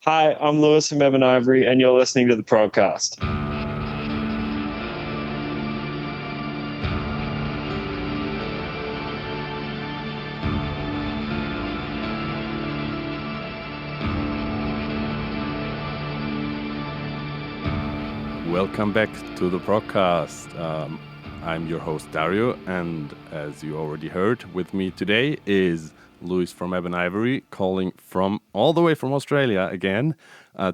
Hi, I'm Lewis from Ebonivory, and you're listening to the Progcast. Welcome back to the Progcast. I'm your host Dario, and as you already heard, with me today is Louis from Ebonivory, calling from all the way from Australia again.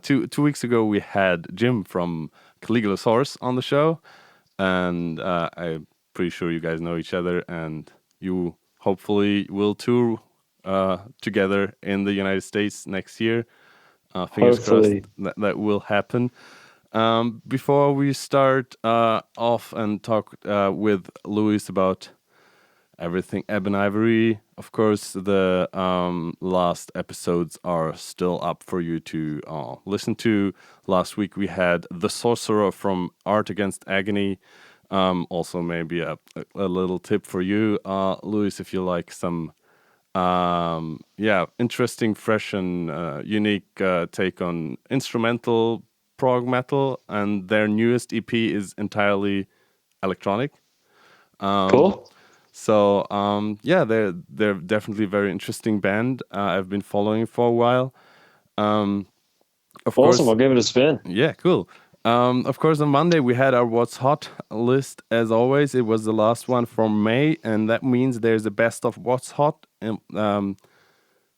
Two weeks ago, we had Jim from Caligula on the show, and I'm pretty sure you guys know each other, and you hopefully will tour together in the United States next year. Fingers Hopefully. crossed that will happen. Before we start off and talk with Louis about everything Ebonivory, of course, the last episodes are still up for you to listen to. Last week we had The Sorcerer from Art Against Agony. Also, maybe a little tip for you, Louis, if you like some interesting, fresh, and unique take on instrumental prog metal, and their newest EP is entirely electronic. Cool. So they're definitely a very interesting band. I've been following for a while. Of Awesome, course, I'll give it a spin. yeah, cool. Of course, on Monday we had our What's Hot list. As always, it was the last one from May, and that means there's a best of What's Hot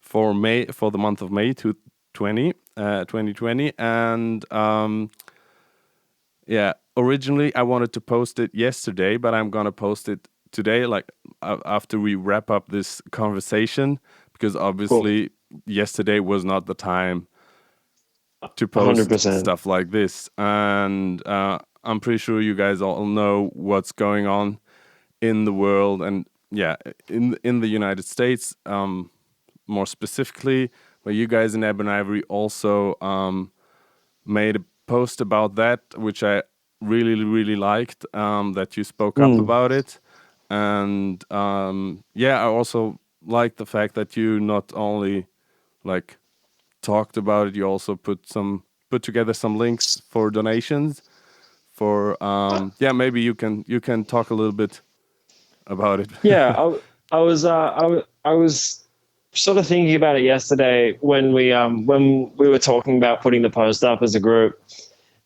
for May, for the month of May 2020. And originally I wanted to post it yesterday, but I'm gonna post it today, like after we wrap up this conversation, because obviously yesterday was not the time to post 100%. stuff like this. And I'm pretty sure you guys all know what's going on in the world, and in the United States, more specifically. But you guys in Ebonivory also made a post about that, which I really liked, that you spoke up about it. And I also like the fact that you not only like talked about it, you also put together some links for donations for maybe you can talk a little bit about it. Yeah, I was sort of thinking about it yesterday when we were talking about putting the post up as a group,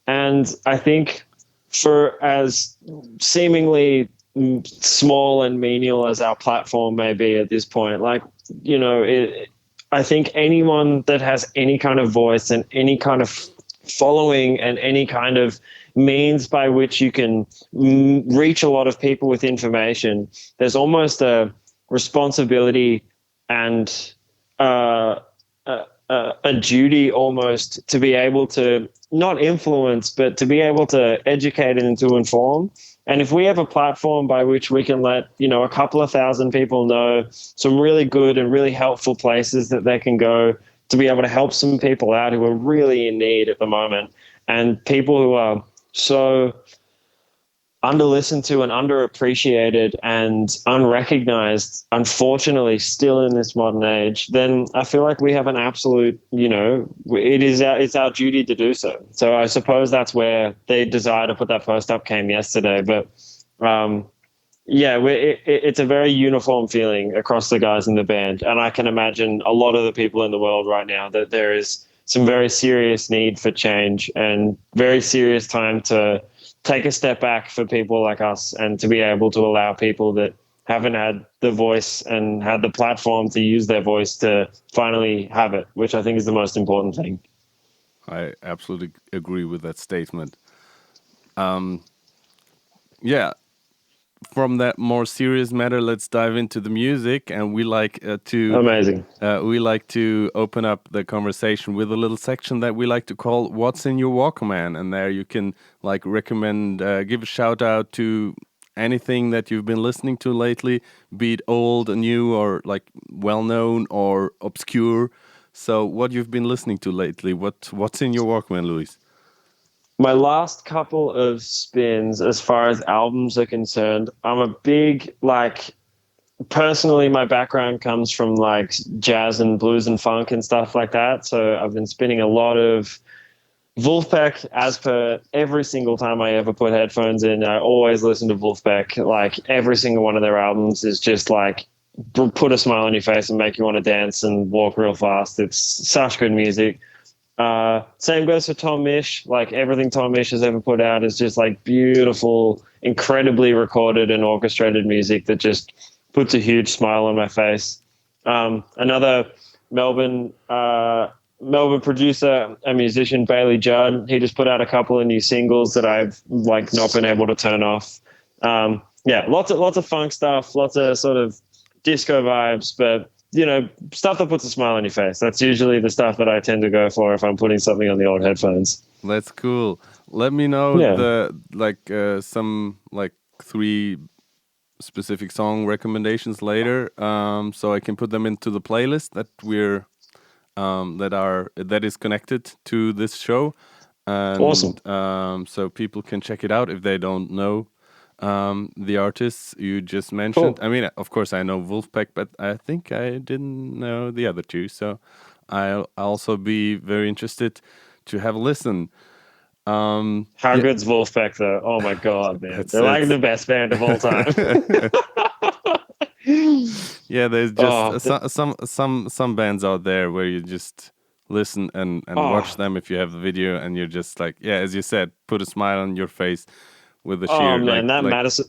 and I think for as seemingly small and menial as our platform may be at this point, like, you know, I think anyone that has any kind of voice and any kind of following and any kind of means by which you can reach a lot of people with information, there's almost a responsibility and a duty almost to be able to not influence, but to be able to educate and to inform. And if we have a platform by which we can let, you know, a couple of thousand people know some really good and really helpful places that they can go to be able to help some people out who are really in need at the moment, and people who are so under-listened to and underappreciated and unrecognized, unfortunately, still in this modern age, then I feel like we have an absolute, you know, it's our duty to do so. So I suppose that's where the desire to put that post up came yesterday. But it's a very uniform feeling across the guys in the band. And I can imagine a lot of the people in the world right now that there is some very serious need for change and very serious time to take a step back for people like us, and to be able to allow people that haven't had the voice and had the platform to use their voice to finally have it, which I think is the most important thing. I absolutely agree with that statement. From that more serious matter, let's dive into the music, and we like to open up the conversation with a little section that we like to call "What's in Your Walkman," and there you can like recommend, give a shout out to anything that you've been listening to lately, be it old, new, or like well known or obscure. So, what you've been listening to lately? What's in your Walkman, Luis? My last couple of spins, as far as albums are concerned, I'm a big, like, personally, my background comes from like jazz and blues and funk and stuff like that. So I've been spinning a lot of Wolfpack as per every single time I ever put headphones in. I always listen to Wolfpack. Like every single one of their albums is just like put a smile on your face and make you want to dance and walk real fast. It's such good music. Same goes for Tom Misch. Like everything Tom Misch has ever put out is just like beautiful, incredibly recorded and orchestrated music that just puts a huge smile on my face. Another Melbourne Melbourne producer and musician, Bailey Judd. He just put out a couple of new singles that I've like not been able to turn off. Yeah, lots of funk stuff, lots of sort of disco vibes, but you know, stuff that puts a smile on your face. That's usually the stuff that I tend to go for if I'm putting something on the old headphones. That's cool. Let me know some 3 specific song recommendations later, so I can put them into the playlist that that is connected to this show. And, awesome. So people can check it out if they don't know the artists you just mentioned. Cool. I mean, of course, I know Wolfpack, but I think I didn't know the other 2. So I'll also be very interested to have a listen. How good's Wolfpack, though? Oh my god, man! They're like the best band of all time. Yeah, there's just some bands out there where you just listen and watch them if you have the video, and you're just like, yeah, as you said, put a smile on your face with the sheer Madison,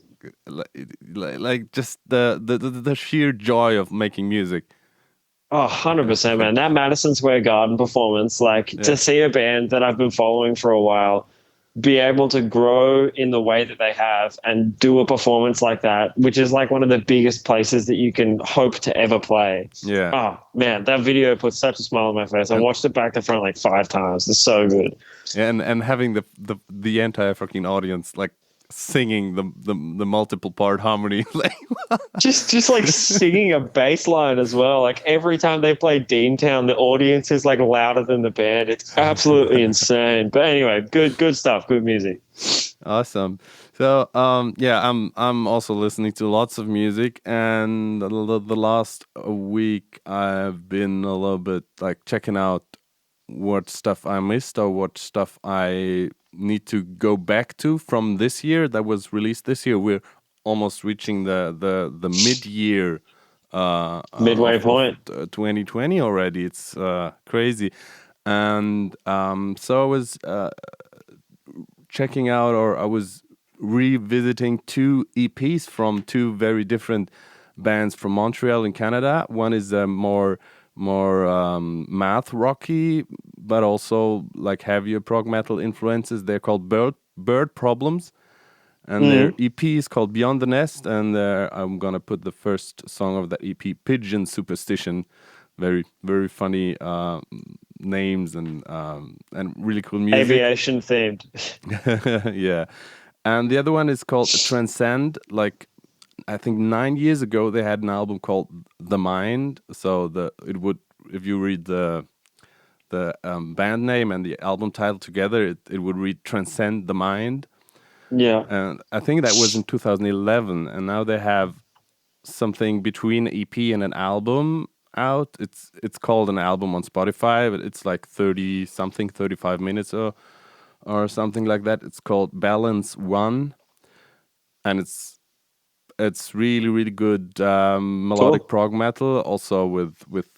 just the sheer joy of making music. Oh, 100%, man. That Madison Square Garden performance, to see a band that I've been following for a while be able to grow in the way that they have and do a performance like that, which is like one of the biggest places that you can hope to ever play. Yeah. Oh, man, that video put such a smile on my face. I watched it back to front like 5 times. It's so good. Yeah, and having the entire fucking audience like singing the multiple part harmony, just like singing a bass line as well. Like every time they play Deantown, the audience is like louder than the band. It's absolutely insane. But anyway, good stuff, good music. Awesome. So I'm also listening to lots of music, and the last week I've been a little bit like checking out what stuff I missed or what stuff I need to go back to from this year that was released this year. We're almost reaching the mid-year midway point 2020 already. It's crazy. And so I was checking out, or I was revisiting 2 EPs from 2 very different bands from Montreal in Canada. One is more math rocky, but also like heavier prog metal influences. They're called Bird Problems, and their EP is called Beyond the Nest. And I'm gonna put the first song of that EP, Pigeon Superstition. Very very funny names and really cool music. Aviation themed. Yeah, and the other one is called Transcend. Like, I think 9 years ago they had an album called The Mind. So if you read the band name and the album title together, it would read Transcend the Mind. Yeah. And I think that was in 2011, and now they have something between an EP and an album out. It's called an album on Spotify, but it's like 35 minutes or something like that. It's called Balance One, and it's really really good melodic prog metal, also with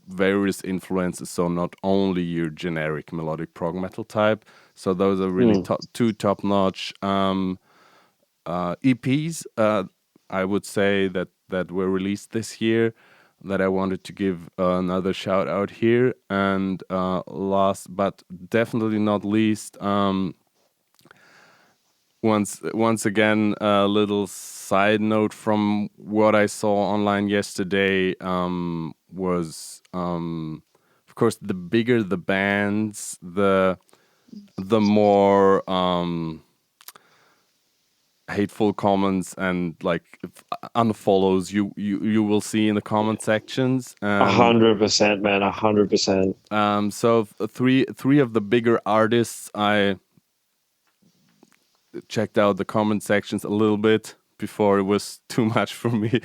various influences. So not only your generic melodic prog metal type. So those are really two top notch EPs. I would say that were released this year, that I wanted to give another shout out here. And last but definitely not least, once again, a little side note from what I saw online yesterday was, of course, the bigger the bands, the more hateful comments and like unfollows you will see in the comment sections. 100%, man, 100%. So three of the bigger artists, I checked out the comment sections a little bit before it was too much for me.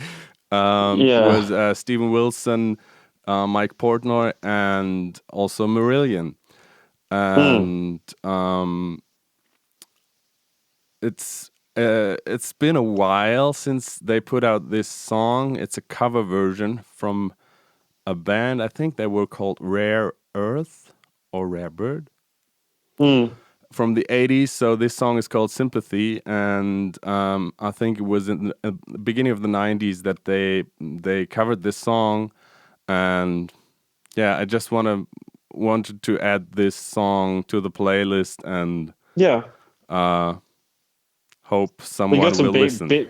Yeah. was Steven Wilson, Mike Portnoy, and also Marillion. And it's been a while since they put out this song. It's a cover version from a band. I think they were called Rare Earth or Rare Bird from the 80s. So this song is called Sympathy, and I think it was in the beginning of the 90s that they covered this song. And yeah, I just wanted to add this song to the playlist, and Yeah. hope We someone got some will listen. big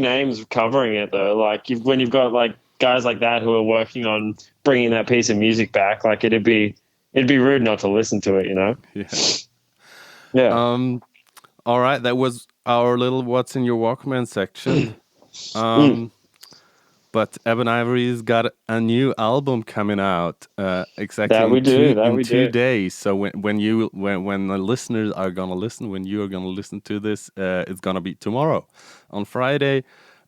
names covering it though. Like when you've got like guys like that who are working on bringing that piece of music back, like it'd be rude not to listen to it, you know? Yeah. Yeah. All right, that was our little "What's in Your Walkman" section. But Ebonivory's got a new album coming out exactly That we do. That in we 2 do. days. So when the listeners are gonna listen, when you are gonna listen to this, it's gonna be tomorrow, on Friday,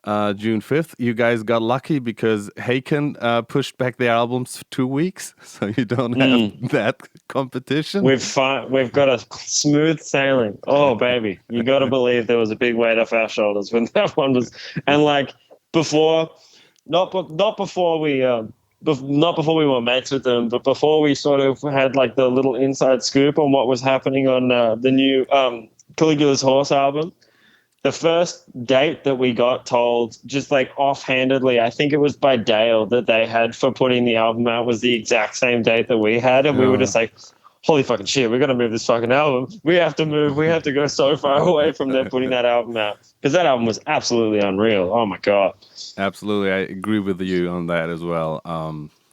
June 5th. You guys got lucky because Haken pushed back their albums 2 weeks, so you don't have that competition. We've got a smooth sailing. Oh baby, you got to believe there was a big weight off our shoulders when that one was, and like before. Not before we not before we were mates with them, but before we sort of had like the little inside scoop on what was happening on the new Caligula's Horse album. The first date that we got told, just like offhandedly, I think it was by Dale, that they had for putting the album out was the exact same date that we had, and we were just like, holy fucking shit, we got to move this fucking album. We have to move. We have to go so far away from them putting that album out, because that album was absolutely unreal. Oh my God. Absolutely, I agree with you on that as well.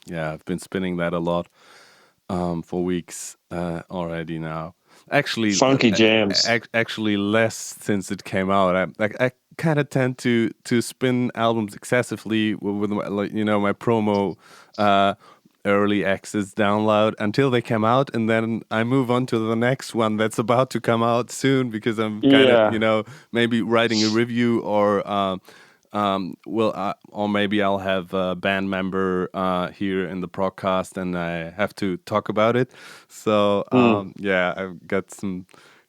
Yeah, I've been spinning that a lot for weeks already now. Actually, Funky jams. Actually, less since it came out. I kind of tend to spin albums excessively with my, like, my promo early access download until they come out, and then I move on to the next one that's about to come out soon, because I'm kind of maybe writing a review, or or maybe I'll have a band member here in the Progcast, and I have to talk about it. So yeah, I've got some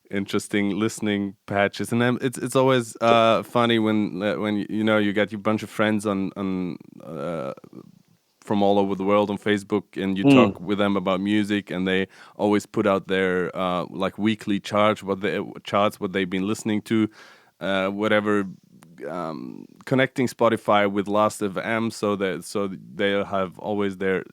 interesting listening patches, and then it's always funny when you get your bunch of friends on from all over the world on Facebook, and you talk with them about music, and they always put out their like weekly charts, what they've been listening to, whatever. Connecting Spotify with Last.fm, so they'll have always their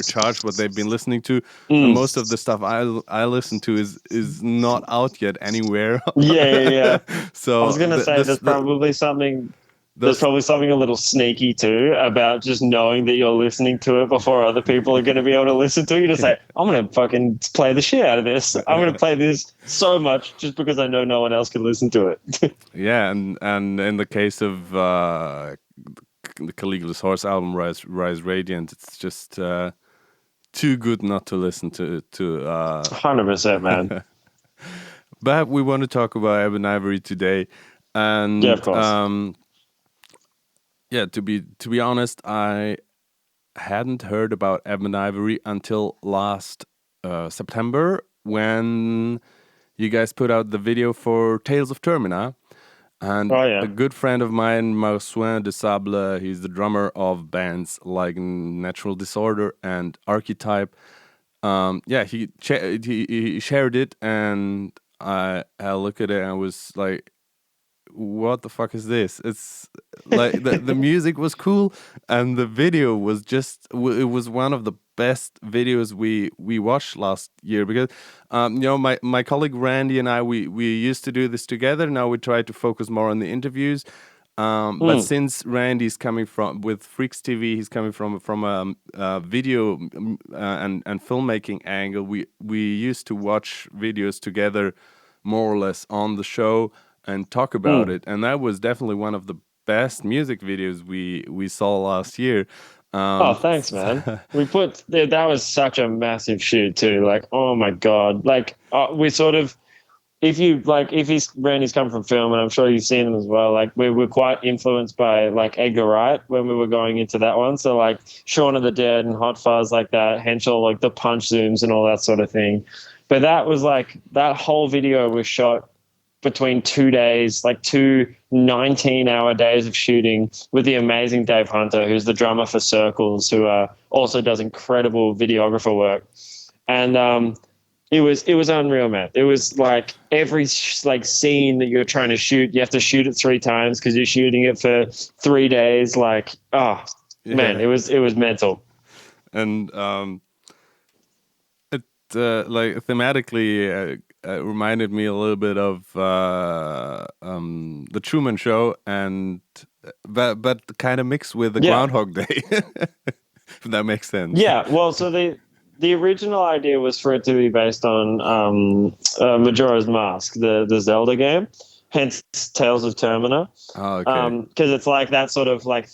charts, what they've been listening to. And most of the stuff I listen to is not out yet anywhere. Yeah. So I was gonna say there's probably something a little sneaky too about just knowing that you're listening to it before other people are going to be able to listen to it. You just say, I'm going to fucking play the shit out of this. I'm going to play this so much just because I know no one else can listen to it. Yeah, and in the case of the Caligula's Horse album, Rise Radiant, it's just too good not to listen to. 100%, man. But we want to talk about Ebonivory today, and yeah, of course. Yeah, to be honest, I hadn't heard about Ebonivory until last September, when you guys put out the video for Tales of Termina. And a good friend of mine, Marcin de Sable, he's the drummer of bands like Natural Disorder and Archetype. He shared it, and I looked at it and I was like, what the fuck is this? It's like the music was cool, and the video was just it was one of the best videos we watched last year, because my colleague Randy and I, we used to do this together. Now we try to focus more on the interviews, but since Randy's coming from with Freaks TV, he's coming from a video and filmmaking angle. We used to watch videos together, more or less, on the show and talk about it, and that was definitely one of the best music videos we saw last year. Oh, thanks, man. That was such a massive shoot too. Like, oh my God. Like, we sort of, if he's Randy's come from film, and I'm sure you've seen him as well. Like we were quite influenced by like Edgar Wright when we were going into that one. So like Shaun of the Dead and Hot Fuzz, like that, Henschel, like the punch zooms and all that sort of thing. But that was like that whole video was shot between 2 days, like 19-hour days of shooting with the amazing Dave Hunter, who's the drummer for Circles, who also does incredible videographer work. And it was unreal, man. It was like every like scene that you're trying to shoot, you have to shoot it 3 times because you're shooting it for 3 days. Like, man, it was mental. And it like thematically reminded me a little bit of the Truman Show, and but kind of mixed with the Groundhog Day. If that makes sense. Yeah. Well, so the original idea was for it to be based on Majora's Mask, the Zelda game, hence Tales of Termina. Oh, okay. Because it's like that sort of like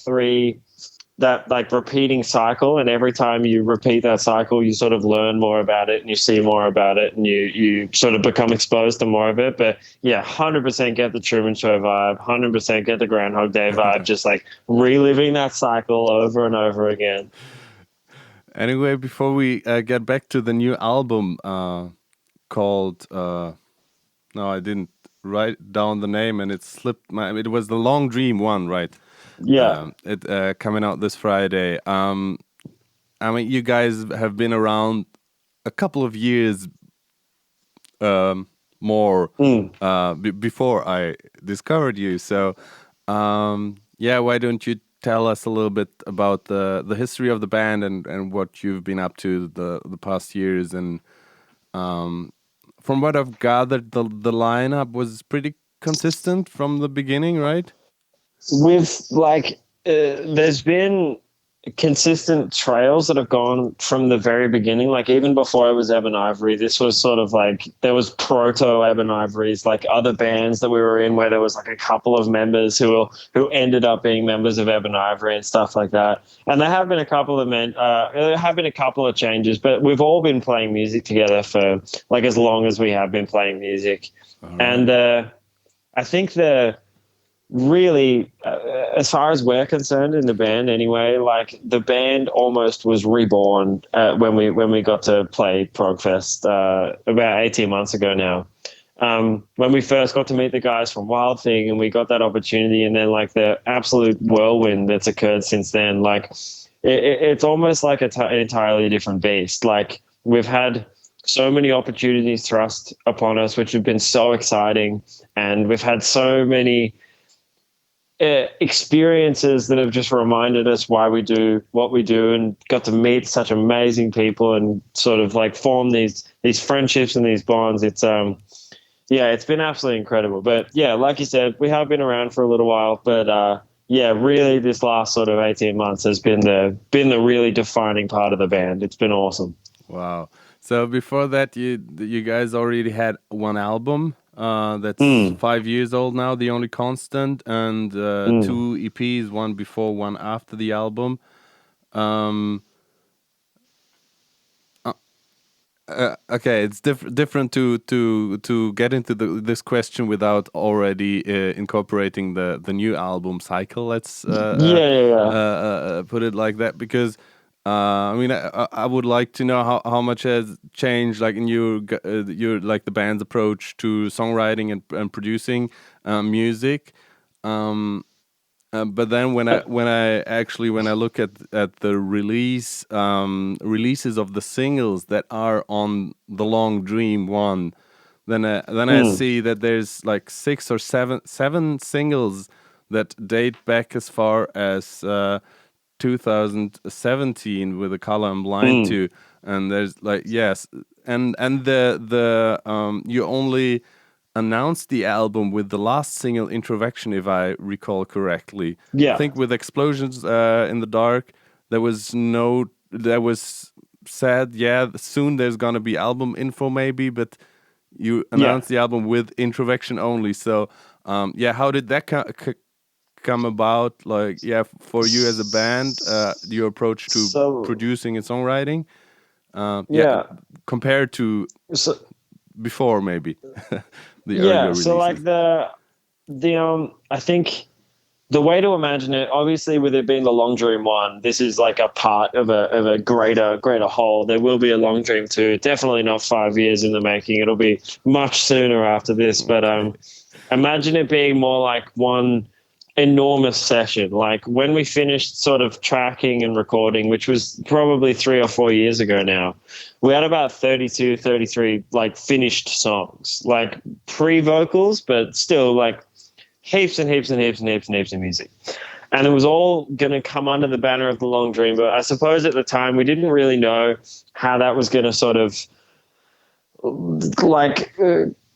that like repeating cycle, and every time you repeat that cycle, you sort of learn more about it and you see more about it, and you sort of become exposed to more of it. But yeah, 100% get the Truman Show vibe, 100% get the Groundhog Day vibe, just like reliving that cycle over and over again. Anyway, before we get back to the new album called no, I didn't write down the name and it slipped it was the Long Dream one, right? Yeah. It coming out this Friday. I mean, you guys have been around a couple of years more before I discovered you. So why don't you tell us a little bit about the history of the band and what you've been up to the past years? And from what I've gathered, the lineup was pretty consistent from the beginning, right? With like, there's been consistent trails that have gone from the very beginning. Like even before it was Ebonivory, this was sort of like there was proto Ebonivories, like other bands that we were in where there was like a couple of members who ended up being members of Ebonivory and stuff like that. And there have been a couple of changes, but we've all been playing music together for like as long as we have been playing music. Right. And I think really, as far as we're concerned in the band anyway, like the band almost was reborn when we got to play Progfest about 18 months ago now. When we first got to meet the guys from Wild Thing and we got that opportunity, and then like the absolute whirlwind that's occurred since then, like it's almost like an entirely different beast. Like we've had so many opportunities thrust upon us, which have been so exciting, and we've had so many experiences that have just reminded us why we do what we do, and got to meet such amazing people and sort of like form these friendships and these bonds. It's it's been absolutely incredible. But yeah, like you said, we have been around for a little while, but really this last sort of 18 months has been the really defining part of the band. It's been awesome. Wow. So before that, you guys already had one album that's 5 years old now, The Only Constant, and 2 EPs, one before, one after the album. Okay, it's different to get into this question without already incorporating the new album cycle. Let's put it like that, because I mean, I would like to know how much has changed, like in your like the band's approach to songwriting and producing music. But then when I look at the releases of the singles that are on the Long Dream one, then I see that there's like 6 or 7 singles that date back as far as 2017 with The Color I'm Blind to, and there's like and the you only announced the album with the last single, Introversion, if I recall correctly. I think with Explosions in the Dark, there was said soon there's gonna be album info maybe, but you announced the album with Introversion only. So how did that come about, like for you as a band, your approach to producing and songwriting, compared to before maybe? the Yeah, earlier so like releases. I think the way to imagine it, obviously with it being the Long Dream 1, this is like a part of a greater whole. There will be a Long Dream 2, definitely not 5 years in the making. It'll be much sooner after this, but imagine it being more like one enormous session. Like when we finished sort of tracking and recording, which was probably 3 or 4 years ago now, we had about 32, 33 like finished songs, like pre-vocals, but still like heaps and heaps and heaps and heaps and heaps of music. And it was all going to come under the banner of the Long Dream. But I suppose at the time we didn't really know how that was going to sort of like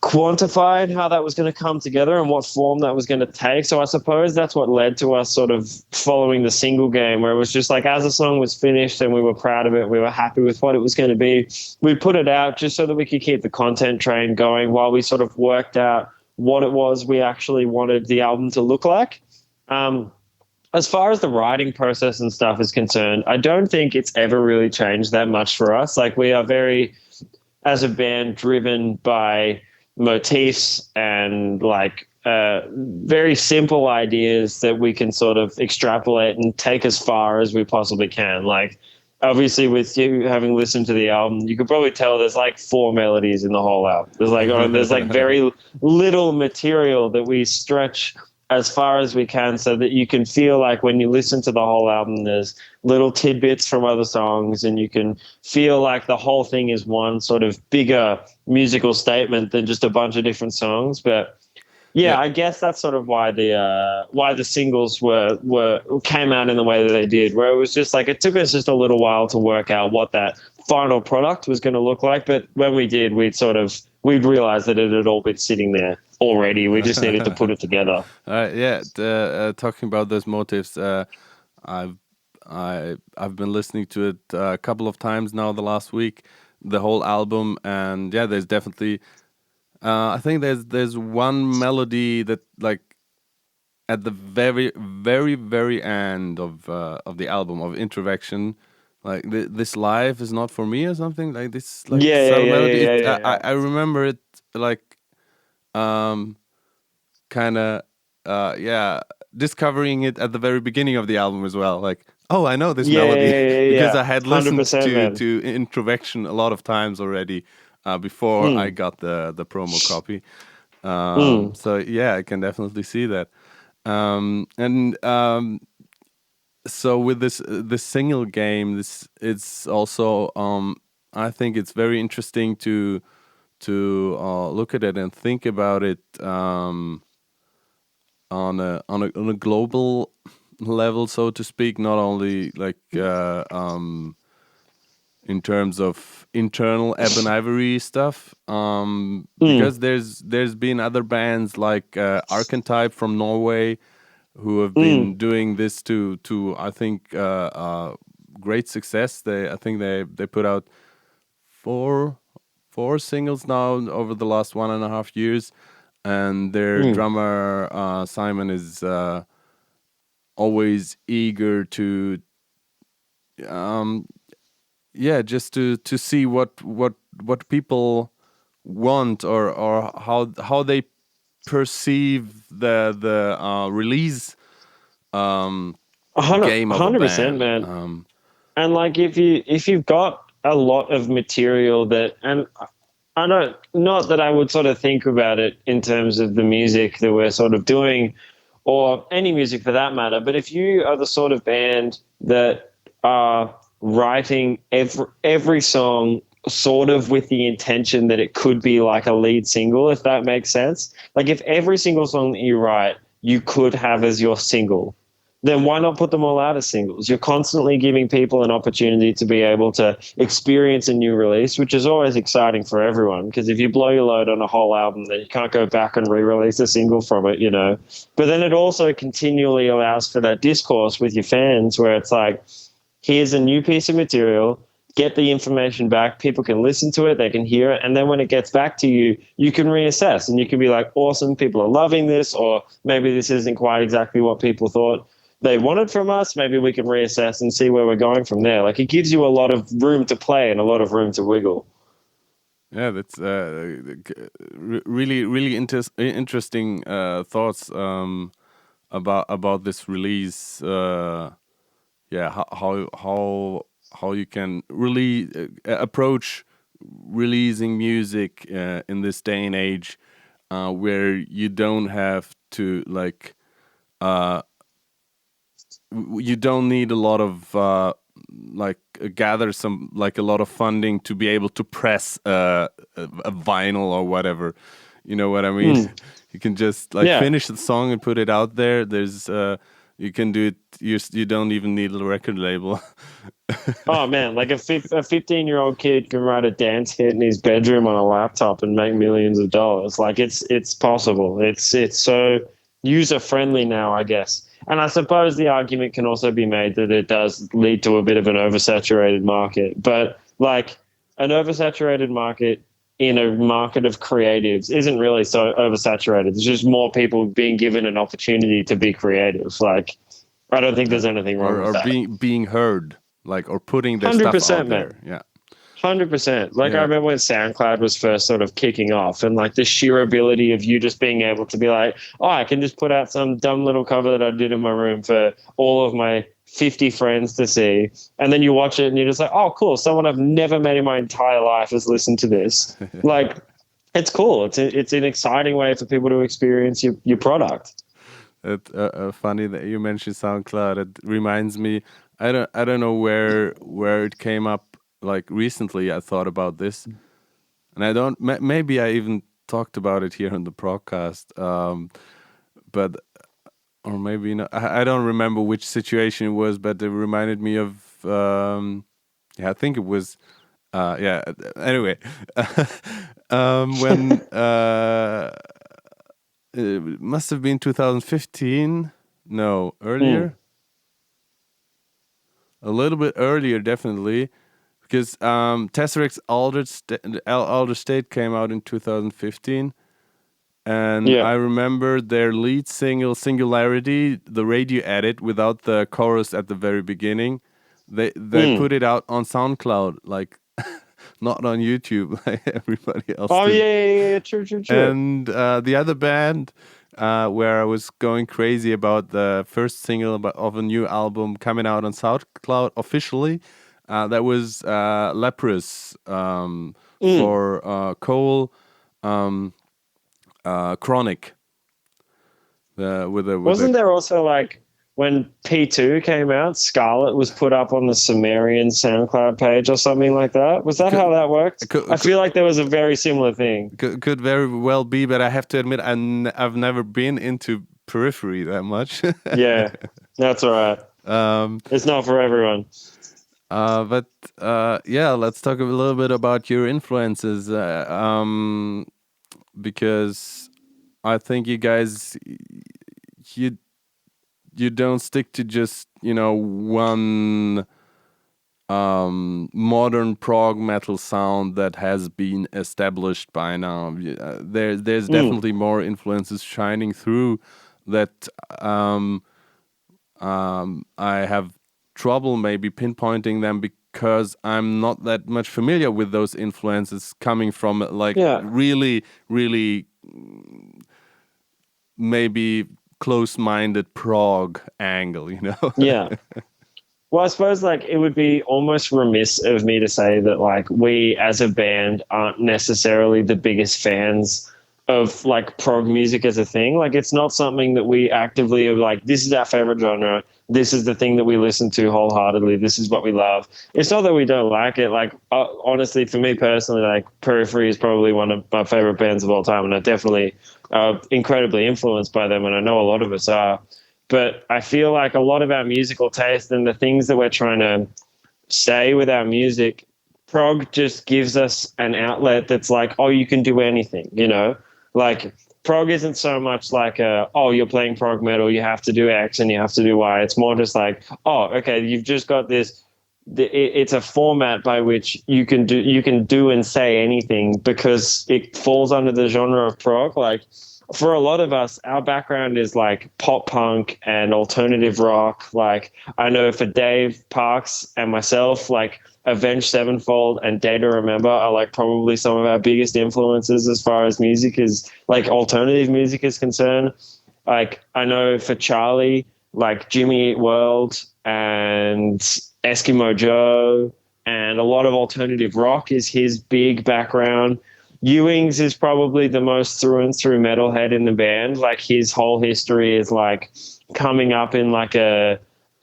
quantified how that was going to come together and what form that was going to take. So I suppose that's what led to us sort of following the single game, where it was just like as the song was finished and we were proud of it, we were happy with what it was going to be, we put it out just so that we could keep the content train going while we sort of worked out what it was we actually wanted the album to look like. As far as the writing process and stuff is concerned, I don't think it's ever really changed that much for us. Like we are very, as a band, driven by motifs and like very simple ideas that we can sort of extrapolate and take as far as we possibly can. Like obviously with you having listened to the album, you could probably tell there's like 4 melodies in the whole album. There's like very little material that we stretch as far as we can so that you can feel like when you listen to the whole album, there's little tidbits from other songs and you can feel like the whole thing is one sort of bigger musical statement than just a bunch of different songs. But yeah, I guess that's sort of why the singles were came out in the way that they did, where it was just like it took us just a little while to work out what that final product was going to look like. But when we did, we'd realized that it had all been sitting there already. We just needed to put it together. Talking about those motifs, I've been listening to it a couple of times now the last week, the whole album, and yeah, there's definitely. I think there's one melody that like at the very very very end of the album of Introversion, like this life is not for me or something like this. Like subtle melody. I remember it like kind of discovering it at the very beginning of the album as well. Like I know this melody because I had listened to Introversion a lot of times already. Before I got the promo copy. So yeah, I can definitely see that. So with this single game, it's also I think it's very interesting to look at it and think about it on a global level, so to speak, not only like in terms of internal Ebonivory stuff, because there's been other bands like Archetype from Norway who have been doing this to I think great success. I think they put out four singles now over the last 1.5 years, and their drummer Simon is always eager to just to see what people want or how they perceive the release game of 100%, man. And like if you've got a lot of material that, and I don't, not that I would sort of think about it in terms of the music that we're sort of doing or any music for that matter, but if you are the sort of band that are writing every song sort of with the intention that it could be like a lead single, if that makes sense. Like if every single song that you write you could have as your single, then why not put them all out as singles? You're constantly giving people an opportunity to be able to experience a new release, which is always exciting for everyone, because if you blow your load on a whole album, then you can't go back and re-release a single from it, you know. But then it also continually allows for that discourse with your fans where it's like, here's a new piece of material, get the information back, people can listen to it, they can hear it, and then when it gets back to you, you can reassess and you can be like, awesome, people are loving this, or maybe this isn't quite exactly what people thought they wanted from us, maybe we can reassess and see where we're going from there. Like it gives you a lot of room to play and a lot of room to wiggle. Yeah, that's really interesting thoughts about this release. Yeah, how you can really approach releasing music in this day and age, where you don't have to like you don't need a lot of gather some like a lot of funding to be able to press a vinyl or whatever. You know what I mean? You can just like finish the song and put it out there. There's you can do it. You don't even need a record label. Oh man, like a 15-year-old kid can write a dance hit in his bedroom on a laptop and make millions of dollars. Like it's possible. It's so user friendly now, I guess. And I suppose the argument can also be made that it does lead to a bit of an oversaturated market. But like an oversaturated market in a market of creatives isn't really so oversaturated. There's just more people being given an opportunity to be creative. Like I don't think there's anything wrong with that. being heard, like, or putting their stuff out there. Yeah. 100%. Like I remember when SoundCloud was first sort of kicking off, and like the sheer ability of you just being able to be like, oh, I can just put out some dumb little cover that I did in my room for all of my 50 friends to see. And then you watch it and you're just like, oh, cool. Someone I've never met in my entire life has listened to this. Like, it's cool. It's an exciting way for people to experience your product. Funny that you mentioned SoundCloud. It reminds me, I don't know where it came up. Like recently, I thought about this, and I don't. Maybe I even talked about it here on the Progcast, but or maybe not. I don't remember which situation it was, but it reminded me of. I think it was. Anyway, when it must have been 2015. No, earlier. A little bit earlier, definitely. Because Tesseract's Elder State came out in 2015, and I remember their lead single Singularity, the radio edit without the chorus at the very beginning. They put it out on SoundCloud, like not on YouTube like everybody else. Oh did. True. And the other band where I was going crazy about the first single of a new album coming out on SoundCloud officially. That was Leprous for Cole Chronic. Wasn't there also like when P2 came out, Scarlet was put up on the Sumerian SoundCloud page or something like that? Was that how that worked? I feel like there was a very similar thing. Could very well be, but I have to admit I've never been into Periphery that much. Yeah, that's all right. It's not for everyone. But let's talk a little bit about your influences, because I think you guys, you don't stick to just one modern prog metal sound that has been established by now. There's definitely more influences shining through that. I have trouble maybe pinpointing them because I'm not that much familiar with those influences coming from really, really maybe close-minded prog angle, Yeah. Well, I suppose like it would be almost remiss of me to say that like we as a band aren't necessarily the biggest fans of like prog music as a thing. Like it's not something that we actively are like, this is our favorite genre. This is the thing that we listen to wholeheartedly. This is what we love. It's not that we don't like it. Like honestly, for me personally, like Periphery is probably one of my favorite bands of all time. And I definitely incredibly influenced by them. And I know a lot of us are, but I feel like a lot of our musical taste and the things that we're trying to say with our music, prog just gives us an outlet that's like, oh, you can do anything, Like prog isn't so much like you're playing prog metal, you have to do X and you have to do Y. It's more just like, oh, okay, you've just got this. It's a format by which you can do and say anything because it falls under the genre of prog. Like for a lot of us, our background is like pop punk and alternative rock. Like I know for Dave Parks and myself, like Avenged Sevenfold and Day to Remember are like probably some of our biggest influences as far as music is like alternative music is concerned. Like I know for Charlie, like Jimmy Eat World and Eskimo Joe and a lot of alternative rock is his big background. Ewing's is probably the most through and through metalhead in the band. Like his whole history is like coming up in like a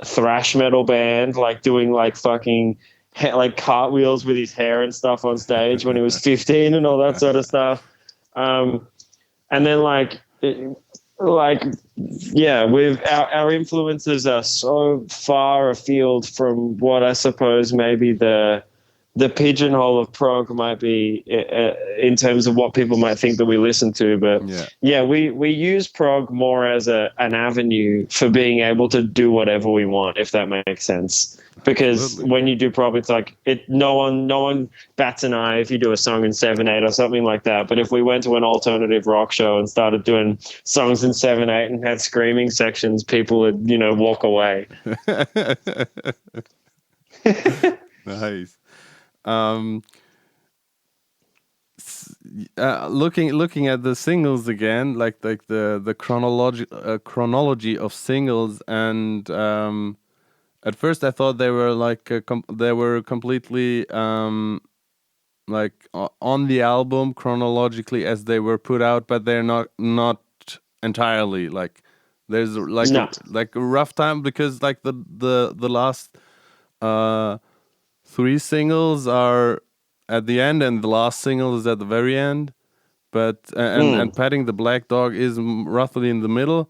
thrash metal band, like doing like fucking like cartwheels with his hair and stuff on stage when he was 15 and all that sort of stuff. And then yeah, our influences are so far afield from what I suppose maybe the pigeonhole of prog might be in terms of what people might think that we listen to. But yeah, we use prog more as an avenue for being able to do whatever we want, if that makes sense. Because Absolutely. When you do prog, it's like no one bats an eye if you do a song in 7/8 or something like that. But if we went to an alternative rock show and started doing songs in 7/8 and had screaming sections, people would, walk away. Nice. Looking at the singles again, like the chronology of singles, and at first I thought they were they were completely like on the album chronologically as they were put out, but they're not entirely. Like there's like a rough time because like the last 3 singles are at the end and the last single is at the very end, but and Petting the Black Dog is roughly in the middle,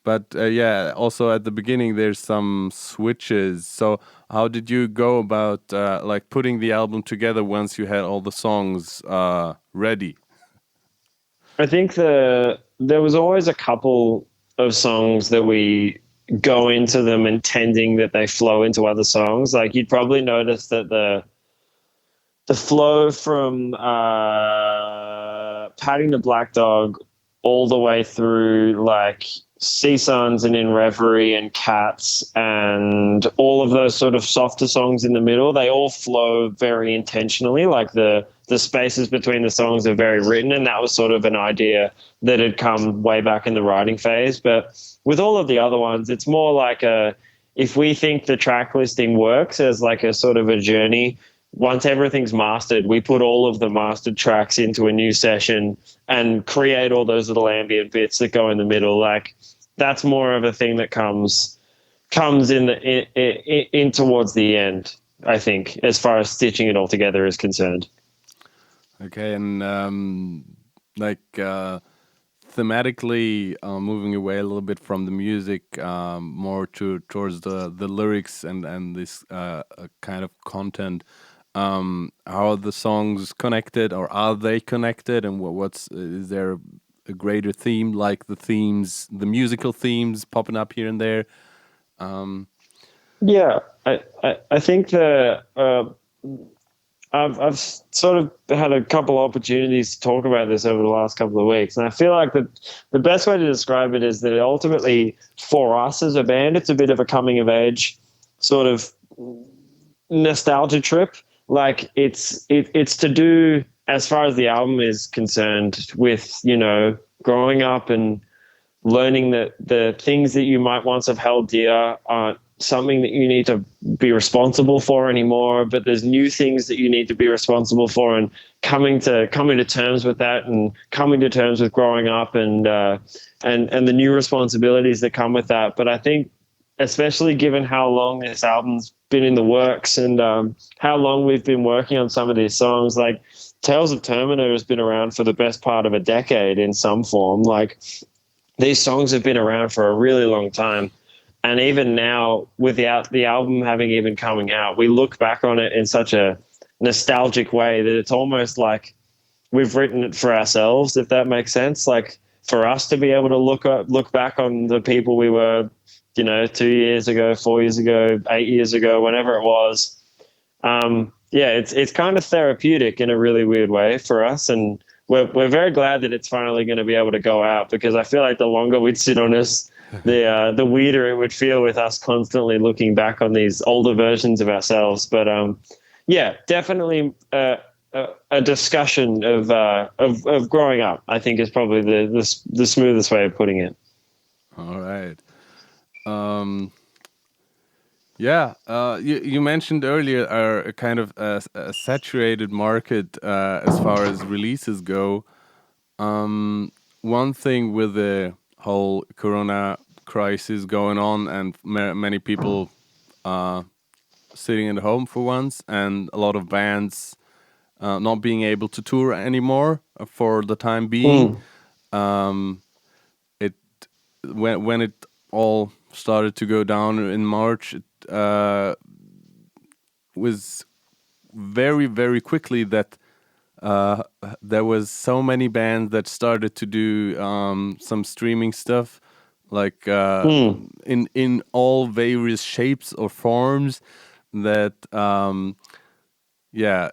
but yeah, also at the beginning there's some switches. So how did you go about like putting the album together once you had all the songs ready? I think there was always a couple of songs that we go into them intending that they flow into other songs. Like you'd probably notice that the flow from Patting the Black Dog all the way through like Sea Suns and In Reverie and Cats and all of those sort of softer songs in the middle, they all flow very intentionally. Like the spaces between the songs are very written, and that was sort of an idea that had come way back in the writing phase. But with all of the other ones, it's more like if we think the track listing works as like a sort of a journey, once everything's mastered, we put all of the mastered tracks into a new session and create all those little ambient bits that go in the middle. Like that's more of a thing that comes in towards the end, I think, as far as stitching it all together is concerned. Okay, and thematically, moving away a little bit from the music, more towards the lyrics and this kind of content. How are the songs connected, or are they connected? And is there a greater theme, like the musical themes popping up here and there? Yeah, I think I've sort of had a couple opportunities to talk about this over the last couple of weeks, and I feel like the best way to describe it is that ultimately for us as a band, it's a bit of a coming of age sort of nostalgia trip. Like it's to do, as far as the album is concerned, with growing up and learning that the things that you might once have held dear aren't something that you need to be responsible for anymore, but there's new things that you need to be responsible for, and coming to terms with that, and coming to terms with growing up and the new responsibilities that come with that. But I think, especially given how long this album's been in the works and how long we've been working on some of these songs, like Tales of Termina has been around for the best part of a decade in some form. Like these songs have been around for a really long time. And even now, without the album having even coming out, we look back on it in such a nostalgic way that it's almost like we've written it for ourselves, if that makes sense. Like for us to be able to look back on the people we were, 2 years ago, 4 years ago, 8 years ago, whenever it was. It's kind of therapeutic in a really weird way for us. And we're very glad that it's finally going to be able to go out, because I feel like the longer we'd sit on this, the weirder it would feel with us constantly looking back on these older versions of ourselves. But yeah, definitely a discussion of growing up, I think, is probably the smoothest way of putting it. All right. Yeah, you mentioned earlier a kind of a saturated market as far as releases go. One thing with the whole Corona crisis going on and many people sitting at home for once, and a lot of bands not being able to tour anymore for the time being. It when it all started to go down in March, it was very quickly that there was so many bands that started to do some streaming stuff, like in all various shapes or forms. That yeah,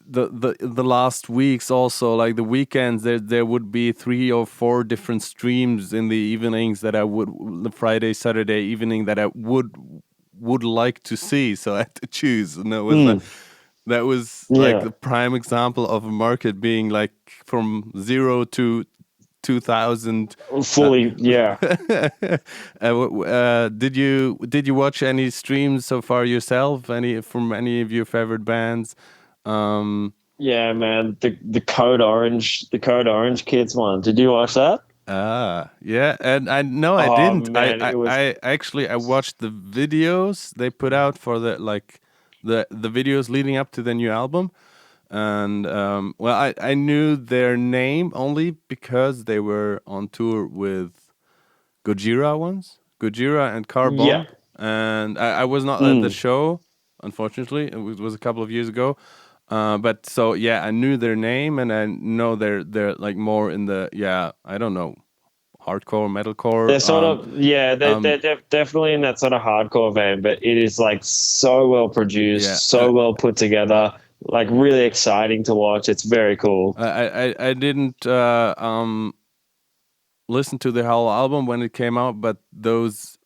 the last weeks also, like the weekends, there would be 3 or 4 different streams in the evenings that I would, the Friday Saturday evening, that I would like to see. So I had to choose, and that was like Yeah. the prime example of a market being like from 0 to 2000. Fully, yeah. Did you watch any streams so far yourself? Any from any of your favorite bands? Yeah, man. The Code Orange Kids one. Did you watch that? Yeah, and I no, I Oh didn't. man, it was. I actually I watched the videos they put out for the like the videos leading up to the new album, and well, I knew their name only because they were on tour with Gojira once, Gojira and Yeah. Carbon, and I was not at the show, unfortunately. It was a couple of years ago, but so yeah, I knew their name, and I know they're like more in the, yeah, I don't know, hardcore, metalcore. They're sort of, yeah, they're definitely in that sort of hardcore vein, but it is like so well Yeah, produced, so well put together, like really exciting to watch. It's very cool. I didn't listen to the whole album when it came out, but those,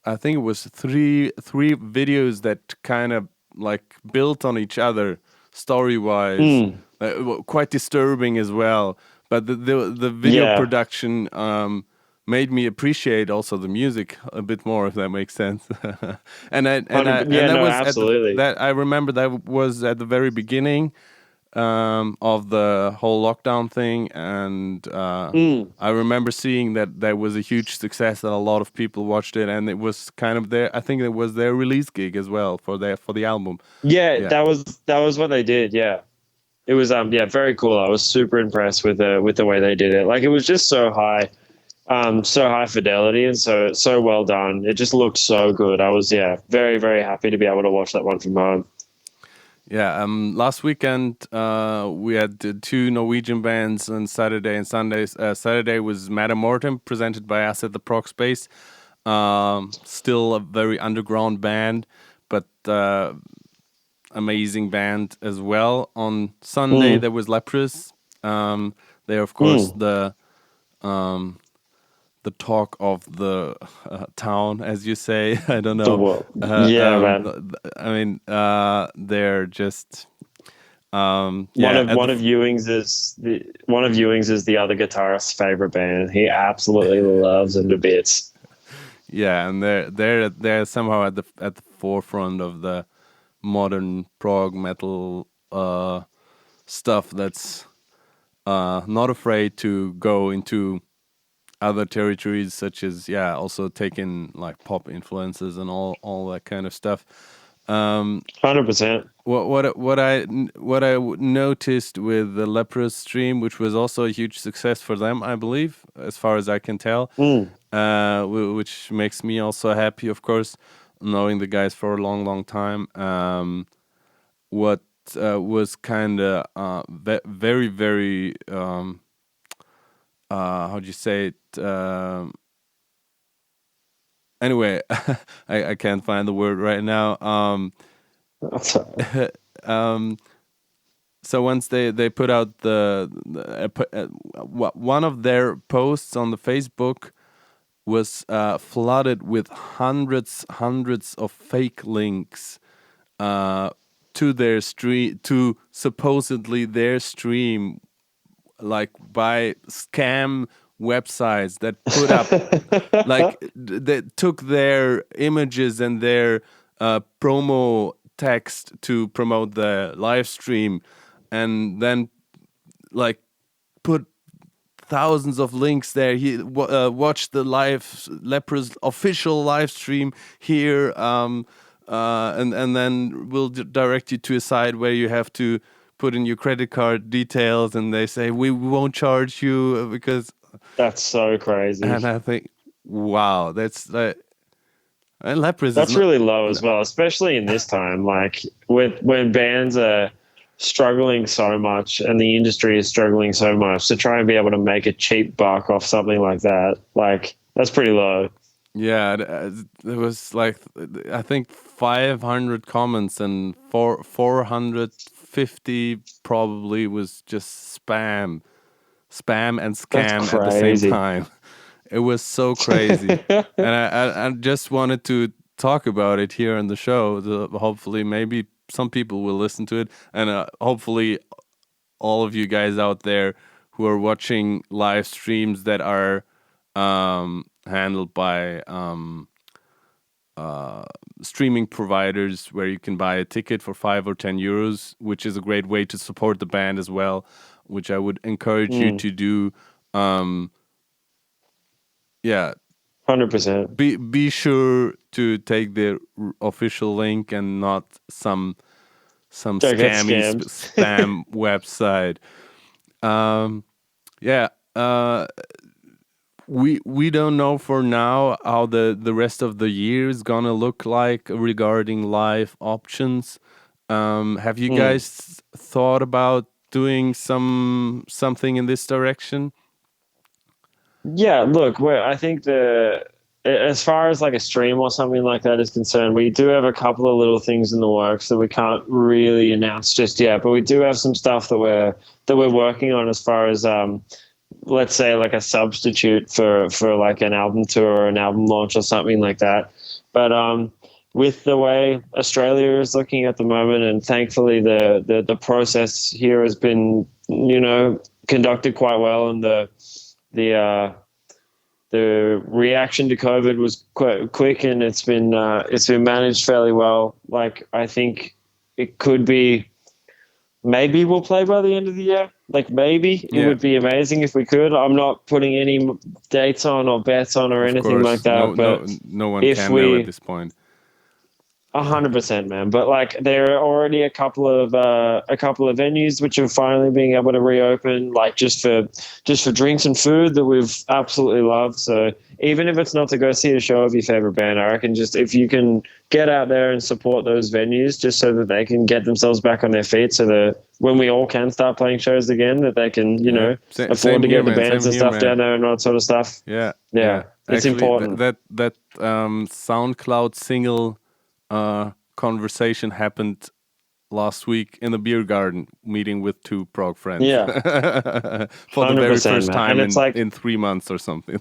I think it was three videos that kind of like built on each other story wise, quite disturbing as well. But the video Yeah, production made me appreciate also the music a bit more, if that makes sense. yeah, that no, was at absolutely. that I remember that was at the very beginning of the whole lockdown thing, and I remember seeing that there was a huge success, that a lot of people watched it, and it was kind of their, I think it was their release gig as well for the album. Yeah, Yeah, that was what they did. Yeah, it was yeah, very cool. I was super impressed with the way they did it. Like it was just so high fidelity and so well done. It just looked so good. I was, yeah, very happy to be able to watch that one from home. yeah. Last weekend we had 2 Norwegian bands on Saturday and Sundays. Saturday was Metamortem, presented by us at the Progspace. Still a very underground band, but amazing band as well. On Sunday there was Leprous. They're of course the talk of the town, as you say. I don't The know. world. Yeah, man. I mean, they're just One yeah. of one of Ewing's is the other guitarist's favorite band. He absolutely loves them to bits. Yeah, and they're somehow at the forefront of the modern prog metal stuff that's not afraid to go into other territories, such as, yeah, also taking like pop influences and all that kind of stuff. 100%. What I noticed with the Leprous stream, which was also a huge success for them, I believe, as far as I can tell, which makes me also happy, of course, knowing the guys for a long time. What was kind of very how do you say it? Anyway, I can't find the word right now. So once they put out one of their posts on the Facebook was flooded with hundreds of fake links to their stream, to supposedly their stream, like by scam websites that put up like that took their images and their promo text to promote the live stream, and then like put thousands of links there. Watch the Leprous official live stream here, and then we'll direct you to a site where you have to put in your credit card details, and they say we won't charge you because that's so crazy. And I think, wow, that's and Leprous. That's really low as well, especially in this time. Like when bands are struggling so much and the industry is struggling so much, to try and be able to make a cheap buck off something like that, like that's pretty low. Yeah, there was like I think 500 comments and 450 probably was just spam and scam at the same time. It was so crazy. And I just wanted to talk about it here on the show. Hopefully, maybe some people will listen to it. And hopefully, all of you guys out there who are watching live streams that are handled by streaming providers, where you can buy a ticket for 5 or 10 euros, which is a great way to support the band as well, which I would encourage you to do. Yeah, 100%. Be sure to take the official link and not some scammy spam website. We don't know for now how the rest of the year is gonna look like regarding live options. Have you guys thought about doing something in this direction? Yeah, look, I think as far as like a stream or something like that is concerned, we do have a couple of little things in the works that we can't really announce just yet, but we do have some stuff that we're working on as far as let's say like a substitute for like an album tour or an album launch or something like that. But with the way Australia is looking at the moment, and thankfully the process here has been, conducted quite well, and the reaction to COVID was quite quick, and it's been managed fairly well. Like, I think it could be, maybe we'll play by the end of the year. Like, maybe it would be amazing if we could. I'm not putting any dates on or bets on or anything like that. No one can know at this point. 100%, man. But like, there are already a couple of venues which are finally being able to reopen, like just for drinks and food, that we've absolutely loved. So even if it's not to go see a show of your favorite band, I reckon just if you can get out there and support those venues, just so that they can get themselves back on their feet, so that when we all can start playing shows again, that they can afford to get the bands and stuff down there and all that sort of stuff. Yeah. It's actually, important. That SoundCloud single conversation happened last week in the beer garden, meeting with two prog friends. Yeah. For the very first time in 3 months or something.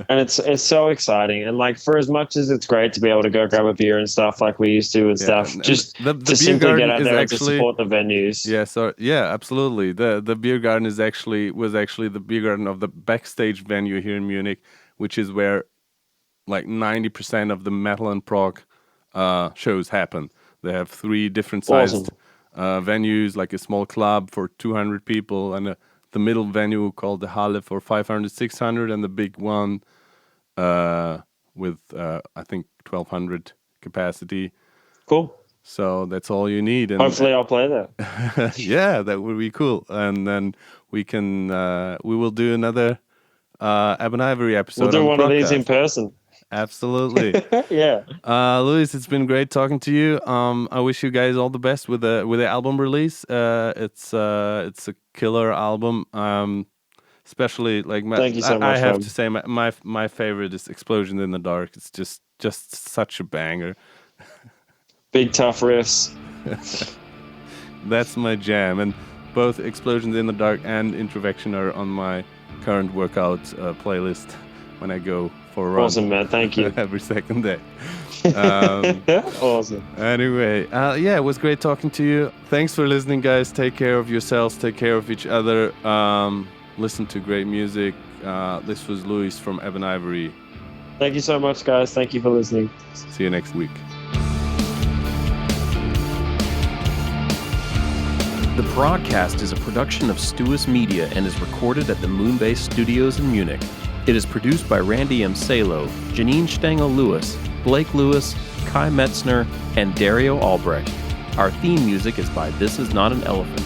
And it's so exciting. And like, for as much as it's great to be able to go grab a beer and stuff like we used to and stuff, just to simply get out there and to support the venues. Yeah, absolutely. The beer garden was actually the beer garden of the backstage venue here in Munich, which is where like 90% of the metal and prog shows happen. They have 3 different sized venues, like a small club for 200 people, and the middle venue called the Halle for 500, 600, and the big one with I think 1,200 capacity. Cool. So that's all you need. And hopefully I'll play there. Yeah, that would be cool. And then we will do another Ebonivory episode. We'll do one of these in person. Absolutely. Yeah. Luis, it's been great talking to you. I wish you guys all the best with the album release. It's a killer album. Especially like thank you so much. I have to say my favorite is Explosions in the Dark. It's just such a banger. Big tough riffs. That's my jam, and both Explosions in the Dark and Introvection are on my current workout playlist when I go for a run. Awesome, man. Thank you. Every second day. Awesome. Anyway, yeah, it was great talking to you. Thanks for listening, guys. Take care of yourselves. Take care of each other. Listen to great music. This was Luis from Ebonivory. Thank you so much, guys. Thank you for listening. See you next week. The Progcast is a production of Stuus Media and is recorded at the Moonbase Studios in Munich. It is produced by Randy M. Salo, Janine Stengel-Lewis, Blake Lewis, Kai Metzner, and Dario Albrecht. Our theme music is by This Is Not an Elephant.